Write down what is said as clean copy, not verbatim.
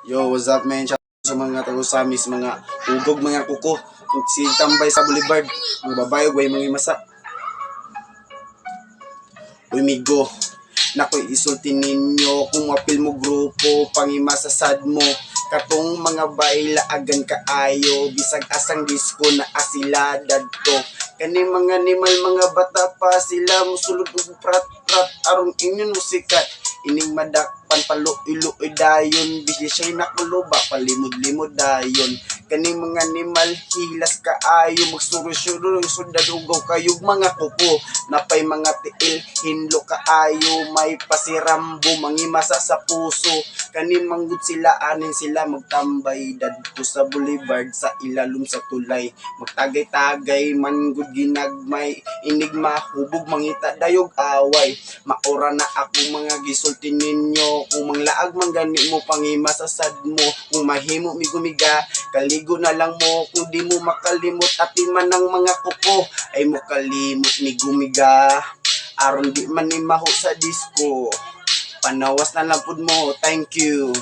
Yo, what's up man? Shout out sa mga tago-samis, mga ugog, mga kuko. Si tambay sa Boulevard, mga babae, way mga masa. Uy, migo, nako'y isulti ninyo kung mapil mo grupo, pangimasasad mo. Katong mga baila agan kaayo, bisag asang disko na asila dadto. Kani mga animal, mga bata pa sila, musulod og prat-prat, aron inyon musikat. Ining madakpan paluiluoy dayon, bigya siya'y nakuluba, palimod-limod dayon. Kaning mga animal, hilas kaayo, magsuro-suro, sundadugaw kayog mga kuko. Napay mga tiil, hinlo kaayo, may pasirambo, mangimasa sa puso. Kaning manggod sila, anin sila magtambay, dadto sa boulevard, sa ilalom sa tulay. Magtagay-tagay, manggod ginagmay, inigma, hubog, mangita, dayog, away. Maura na ako mga gisulti ninyo, kung manglaag man gani mo, pangimasasad mo. Kung mahimo mi gumiga, kaligo na lang mo. Kung di mo makalimot, atin man ang mga kuko, ay mo kalimot mi gumiga. Aron di man ni maho sa disco, panawas na lang pud mo. Thank you.